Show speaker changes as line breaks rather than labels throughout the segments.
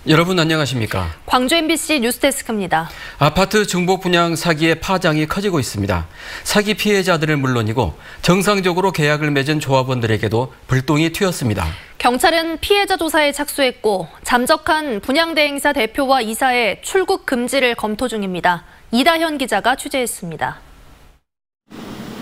여러분 안녕하십니까?
광주 MBC 뉴스데스크입니다.
아파트 중복 분양 사기의 파장이 커지고 있습니다. 사기 피해자들은 물론이고 정상적으로 계약을 맺은 조합원들에게도 불똥이 튀었습니다.
경찰은 피해자 조사에 착수했고 잠적한 분양대행사 대표와 이사의 출국 금지를 검토 중입니다. 이다현 기자가 취재했습니다.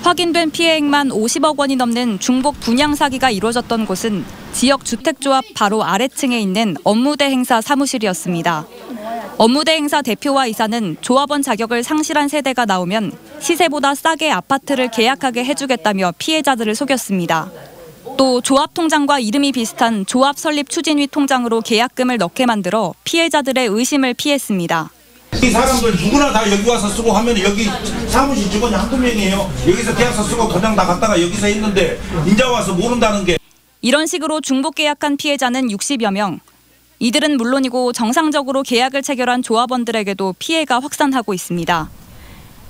확인된 피해액만 50억 원이 넘는 중복 분양 사기가 이루어졌던 곳은 지역 주택조합 바로 아래층에 있는 업무대행사 사무실이었습니다. 업무대행사 대표와 이사는 조합원 자격을 상실한 세대가 나오면 시세보다 싸게 아파트를 계약하게 해주겠다며 피해자들을 속였습니다. 또 조합 통장과 이름이 비슷한 조합 설립 추진위 통장으로 계약금을 넣게 만들어 피해자들의 의심을 피했습니다.
이 사람들 누구나 다 여기 와서 쓰고 하면 여기 사무실 직원이 한두 명이에요. 여기서 계약서 쓰고 도장 다 갖다가 여기서 했는데 인제 와서 모른다는 게.
이런 식으로 중복 계약한 피해자는 60여 명. 이들은 물론이고 정상적으로 계약을 체결한 조합원들에게도 피해가 확산하고 있습니다.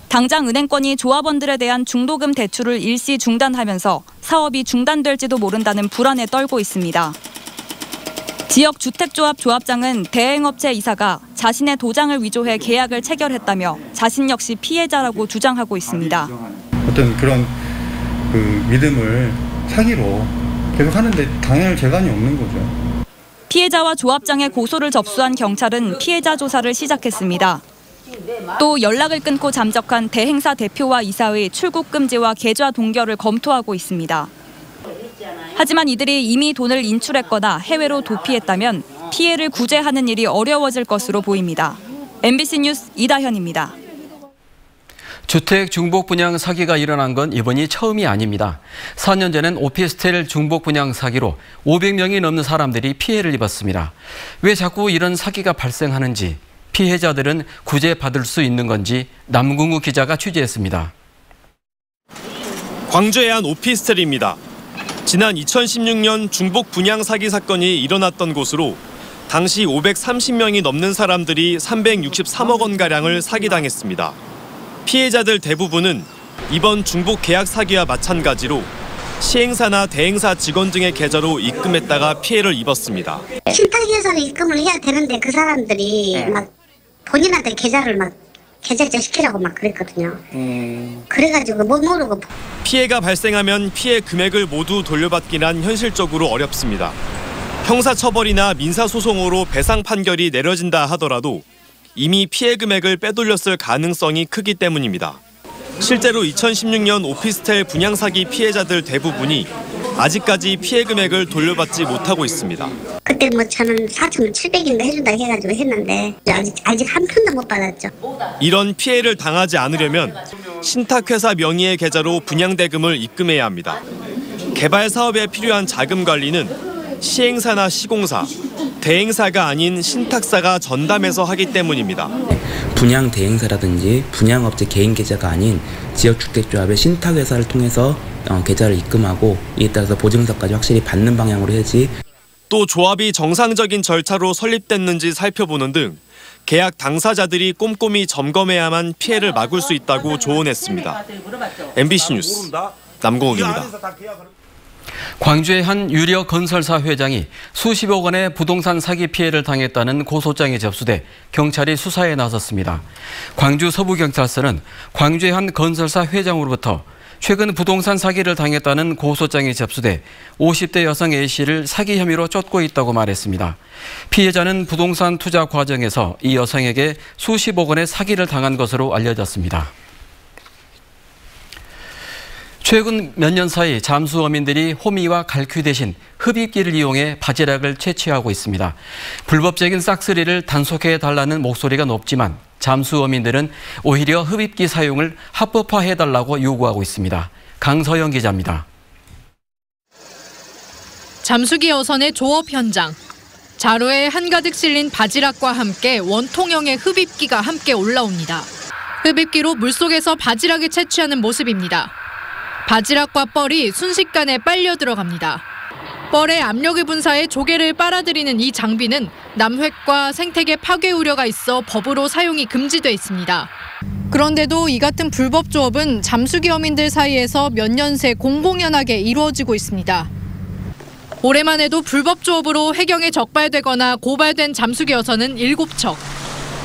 당장 은행권이 조합원들에 대한 중도금 대출을 일시 중단하면서 사업이 중단될지도 모른다는 불안에 떨고 있습니다. 지역 주택조합 조합장은 대행업체 이사가 자신의 도장을 위조해 계약을 체결했다며 자신 역시 피해자라고 주장하고 있습니다.
어떤 그런 믿음을 사기로 계속 하는데 당연히 재간이 없는 거죠.
피해자와 조합장의 고소를 접수한 경찰은 피해자 조사를 시작했습니다. 또 연락을 끊고 잠적한 대행사 대표와 이사의 출국 금지와 계좌 동결을 검토하고 있습니다. 하지만 이들이 이미 돈을 인출했거나 해외로 도피했다면 피해를 구제하는 일이 어려워질 것으로 보입니다. MBC 뉴스 이다현입니다.
주택 중복 분양 사기가 일어난 건 이번이 처음이 아닙니다. 4년 전엔 오피스텔 중복 분양 사기로 500명이 넘는 사람들이 피해를 입었습니다. 왜 자꾸 이런 사기가 발생하는지, 피해자들은 구제받을 수 있는 건지 남궁우 기자가 취재했습니다.
광주의 한 오피스텔입니다. 지난 2016년 중복 분양 사기 사건이 일어났던 곳으로 당시 530명이 넘는 사람들이 363억 원가량을 사기당했습니다. 피해자들 대부분은 이번 중복 계약 사기와 마찬가지로 시행사나 대행사 직원 등의 계좌로 입금했다가 피해를 입었습니다.
신탁계좌로 입금을 해야 되는데 그 사람들이 막 본인한테 계좌를 막 계좌이체 시키라고 막 그랬거든요. 그래가지고 뭐 모르고.
피해가 발생하면 피해 금액을 모두 돌려받기란 현실적으로 어렵습니다. 형사처벌이나 민사소송으로 배상 판결이 내려진다 하더라도 이미 피해 금액을 빼돌렸을 가능성이 크기 때문입니다. 실제로 2016년 오피스텔 분양 사기 피해자들 대부분이 아직까지 피해 금액을 돌려받지 못하고 있습니다.
그때 뭐 저는 4,700인가 해준다 해가지고 했는데 아직 한 푼도 못 받았죠.
이런 피해를 당하지 않으려면 신탁회사 명의의 계좌로 분양대금을 입금해야 합니다. 개발 사업에 필요한 자금 관리는 시행사나 시공사, 대행사가 아닌 신탁사가 전담해서 하기 때문입니다.
분양 대행사라든지 분양업체 개인 계좌가 아닌 지역주택조합의 신탁회사를 통해서 계좌를 입금하고 이에 따라서 보증서까지 확실히 받는 방향으로 해야지.
또 조합이 정상적인 절차로 설립됐는지 살펴보는 등 계약 당사자들이 꼼꼼히 점검해야만 피해를 막을 수 있다고 조언했습니다. MBC 뉴스 남궁욱입니다.
광주의 한 유력 건설사 회장이 수십억 원의 부동산 사기 피해를 당했다는 고소장이 접수돼 경찰이 수사에 나섰습니다. 광주 서부경찰서는 광주의 한 건설사 회장으로부터 최근 부동산 사기를 당했다는 고소장이 접수돼 50대 여성 A씨를 사기 혐의로 쫓고 있다고 말했습니다. 피해자는 부동산 투자 과정에서 이 여성에게 수십억 원의 사기를 당한 것으로 알려졌습니다. 최근 몇 년 사이 잠수 어민들이 호미와 갈퀴 대신 흡입기를 이용해 바지락을 채취하고 있습니다. 불법적인 싹쓸이를 단속해달라는 목소리가 높지만 잠수 어민들은 오히려 흡입기 사용을 합법화해달라고 요구하고 있습니다. 강서영 기자입니다.
잠수기 어선의 조업 현장. 자루에 한가득 실린 바지락과 함께 원통형의 흡입기가 함께 올라옵니다. 흡입기로 물속에서 바지락을 채취하는 모습입니다. 바지락과 뻘이 순식간에 빨려 들어갑니다. 뻘에 압력을 분사해 조개를 빨아들이는 이 장비는 남획과 생태계 파괴 우려가 있어 법으로 사용이 금지돼 있습니다. 그런데도 이 같은 불법 조업은 잠수기 어민들 사이에서 몇 년 새 공공연하게 이루어지고 있습니다. 올해만 해도 불법 조업으로 해경에 적발되거나 고발된 잠수기 여선은 7척.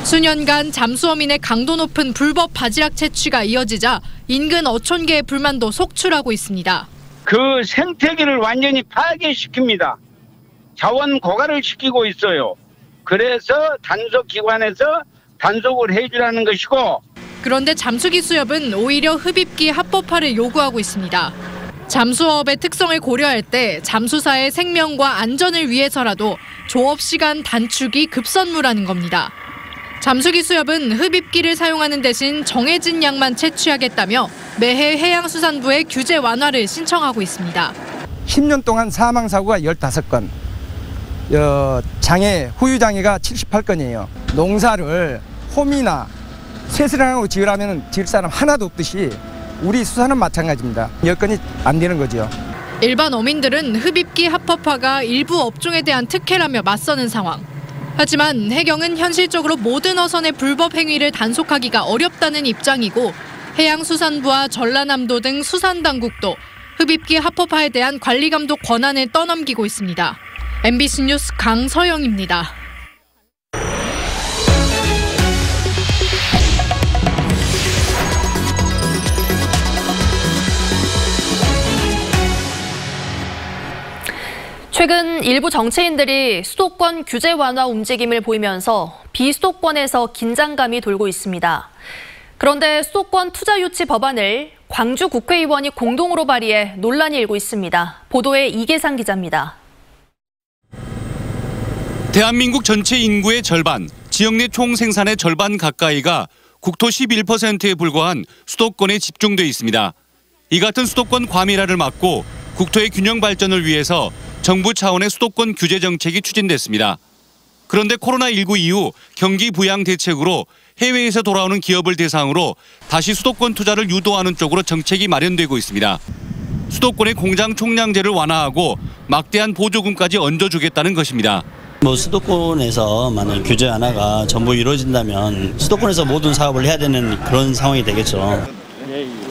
수년간 잠수어민의 강도 높은 불법 바지락 채취가 이어지자 인근 어촌계의 불만도 속출하고 있습니다.
그 생태계를 완전히 파괴시킵니다. 자원 고갈을 시키고 있어요. 그래서 단속기관에서 단속을 해주라는 것이고.
그런데 잠수기 수협은 오히려 흡입기 합법화를 요구하고 있습니다. 잠수어업의 특성을 고려할 때 잠수사의 생명과 안전을 위해서라도 조업 시간 단축이 급선무라는 겁니다. 잠수기 수협은 흡입기를 사용하는 대신 정해진 양만 채취하겠다며 매해 해양수산부에 규제 완화를 신청하고 있습니다.
10년 동안 사망사고가 15건, 후유 장애가 78건이에요. 농사를 홈이나 쇠스랑하고 지으라면 지을 사람 하나도 없듯이 우리 수산은 마찬가지입니다. 여건이 안 되는 거죠.
일반 어민들은 흡입기 합법화가 일부 업종에 대한 특혜라며 맞서는 상황. 하지만 해경은 현실적으로 모든 어선의 불법 행위를 단속하기가 어렵다는 입장이고 해양수산부와 전라남도 등 수산당국도 흡입기 합법화에 대한 관리감독 권한을 떠넘기고 있습니다. MBC 뉴스 강서영입니다.
최근 일부 정치인들이 수도권 규제 완화 움직임을 보이면서 비수도권에서 긴장감이 돌고 있습니다. 그런데 수도권 투자 유치 법안을 광주 국회의원이 공동으로 발의해 논란이 일고 있습니다. 보도에 이계상 기자입니다.
대한민국 전체 인구의 절반, 지역 내 총 생산의 절반 가까이가 국토 11%에 불과한 수도권에 집중돼 있습니다. 이 같은 수도권 과밀화를 막고 국토의 균형 발전을 위해서 정부 차원의 수도권 규제 정책이 추진됐습니다. 그런데 코로나19 이후 경기 부양 대책으로 해외에서 돌아오는 기업을 대상으로 다시 수도권 투자를 유도하는 쪽으로 정책이 마련되고 있습니다. 수도권의 공장 총량제를 완화하고 막대한 보조금까지 얹어주겠다는 것입니다.
수도권에서 만약 규제 완화가 전부 이루어진다면 수도권에서 모든 사업을 해야 되는 그런 상황이 되겠죠.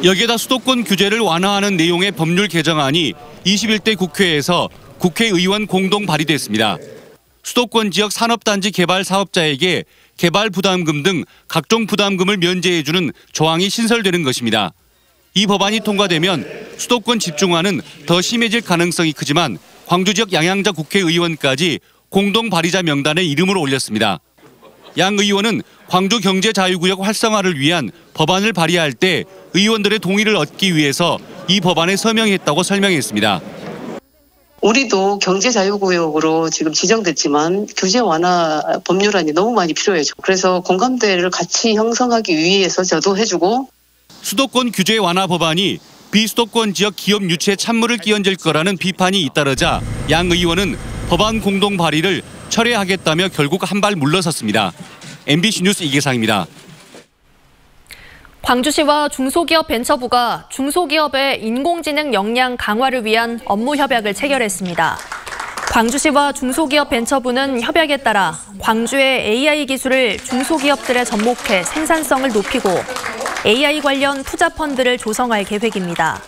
여기에다 수도권 규제를 완화하는 내용의 법률 개정안이 21대 국회에서 국회의원 공동 발의됐습니다. 수도권 지역 산업단지 개발 사업자에게 개발 부담금 등 각종 부담금을 면제해주는 조항이 신설되는 것입니다. 이 법안이 통과되면 수도권 집중화는 더 심해질 가능성이 크지만 광주 지역 양양자 국회의원까지 공동 발의자 명단에 이름을 올렸습니다. 양 의원은 광주 경제자유구역 활성화를 위한 법안을 발의할 때 의원들의 동의를 얻기 위해서 이 법안에 서명했다고 설명했습니다.
우리도 경제자유구역으로 지금 지정됐지만 규제 완화 법률안이 너무 많이 필요해요. 그래서 공감대를 같이 형성하기 위해서 저도 해주고.
수도권 규제 완화 법안이 비수도권 지역 기업 유치에 찬물을 끼얹을 거라는 비판이 잇따르자 양 의원은 법안 공동 발의를 철회하겠다며 결국 한 발 물러섰습니다. MBC 뉴스 이계상입니다.
광주시와 중소기업벤처부가 중소기업의 인공지능 역량 강화를 위한 업무 협약을 체결했습니다. 광주시와 중소기업벤처부는 협약에 따라 광주의 AI 기술을 중소기업들에 접목해 생산성을 높이고 AI 관련 투자 펀드를 조성할 계획입니다.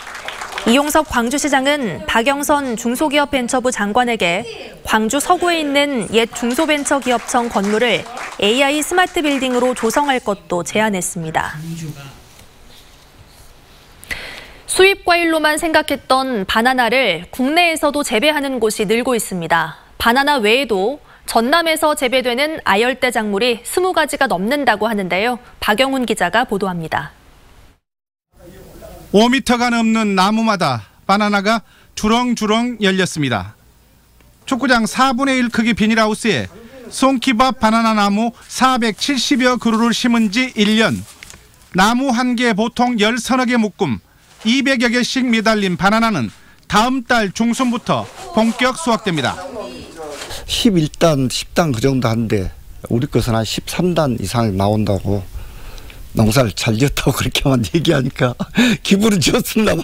이용섭 광주시장은 박영선 중소기업벤처부 장관에게 광주 서구에 있는 옛 중소벤처기업청 건물을 AI 스마트 빌딩으로 조성할 것도 제안했습니다. 수입 과일로만 생각했던 바나나를 국내에서도 재배하는 곳이 늘고 있습니다. 바나나 외에도 전남에서 재배되는 아열대 작물이 20가지가 넘는다고 하는데요. 박영훈 기자가 보도합니다.
5m가 넘는 나무마다 바나나가 주렁주렁 열렸습니다. 축구장 4분의 1 크기 비닐하우스에 송키밥 바나나 나무 470여 그루를 심은 지 1년. 나무 한 개에 보통 10서너 개 묶음 200여 개씩 매달린 바나나는 다음 달 중순부터 본격 수확됩니다.
11단, 10단 그 정도 하는데 우리 것은 한 13단 이상 나온다고 농사를 잘 지었다고 그렇게만 얘기하니까 기분은 좋습니다.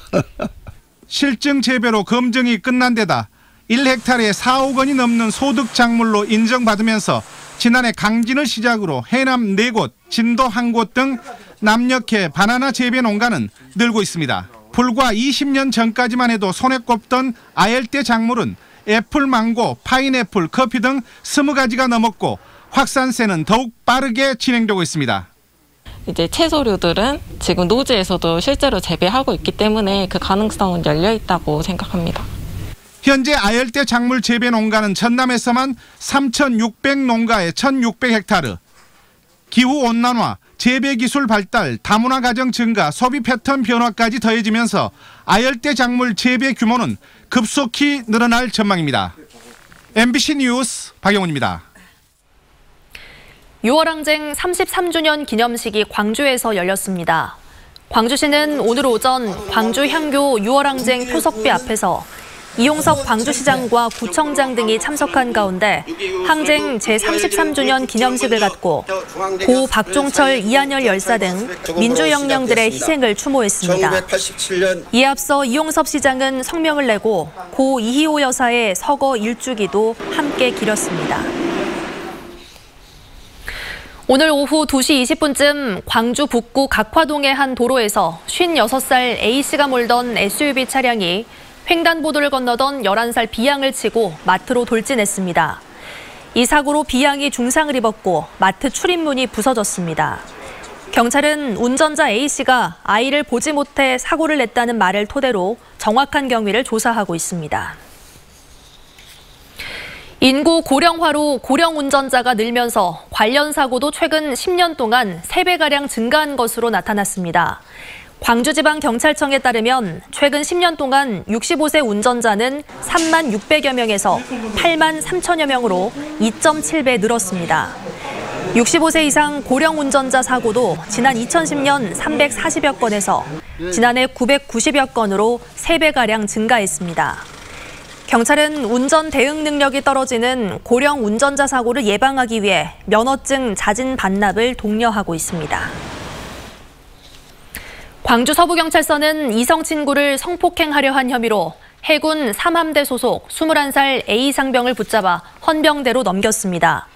실증 재배로 검증이 끝난 데다 1헥타르에 4억 원이 넘는 소득 작물로 인정받으면서 지난해 강진을 시작으로 해남 4곳, 진도 1곳 등 남녘의 바나나 재배 농가는 늘고 있습니다. 불과 20년 전까지만 해도 손에 꼽던 아열대 작물은 애플, 망고, 파인애플, 커피 등 20가지가 넘었고 확산세는 더욱 빠르게 진행되고 있습니다.
이제 채소류들은 지금 노지에서도 실제로 재배하고 있기 때문에 그 가능성은 열려 있다고 생각합니다.
현재 아열대 작물 재배 농가는 전남에서만 3,600농가에 1,600헥타르. 기후 온난화, 재배 기술 발달, 다문화 가정 증가, 소비 패턴 변화까지 더해지면서 아열대 작물 재배 규모는 급속히 늘어날 전망입니다. MBC 뉴스 박영훈입니다.
6월항쟁 33주년 기념식이 광주에서 열렸습니다. 광주시는 오늘 오전 광주 향교 6월항쟁 표석비 앞에서 이용석 광주시장과 구청장 등이 참석한 가운데 항쟁 제33주년 기념식을 갖고 고 박종철, 이한열 열사 등 민주혁명들의 희생을 추모했습니다. 이에 앞서 이용섭 시장은 성명을 내고 고 이희호 여사의 서거 일주기도 함께 기렸습니다. 오늘 오후 2시 20분쯤 광주 북구 각화동의 한 도로에서 56살 A씨가 몰던 SUV 차량이 횡단보도를 건너던 11살 B양을 치고 마트로 돌진했습니다. 이 사고로 B양이 중상을 입었고 마트 출입문이 부서졌습니다. 경찰은 운전자 A씨가 아이를 보지 못해 사고를 냈다는 말을 토대로 정확한 경위를 조사하고 있습니다. 인구 고령화로 고령 운전자가 늘면서 관련 사고도 최근 10년 동안 3배가량 증가한 것으로 나타났습니다. 광주지방경찰청에 따르면 최근 10년 동안 65세 운전자는 3만 600여 명에서 8만 3천여 명으로 2.7배 늘었습니다. 65세 이상 고령 운전자 사고도 지난 2010년 340여 건에서 지난해 990여 건으로 3배가량 증가했습니다. 경찰은 운전 대응 능력이 떨어지는 고령 운전자 사고를 예방하기 위해 면허증 자진 반납을 독려하고 있습니다. 광주 서부경찰서는 이성 친구를 성폭행하려 한 혐의로 해군 3함대 소속 21살 A 상병을 붙잡아 헌병대로 넘겼습니다.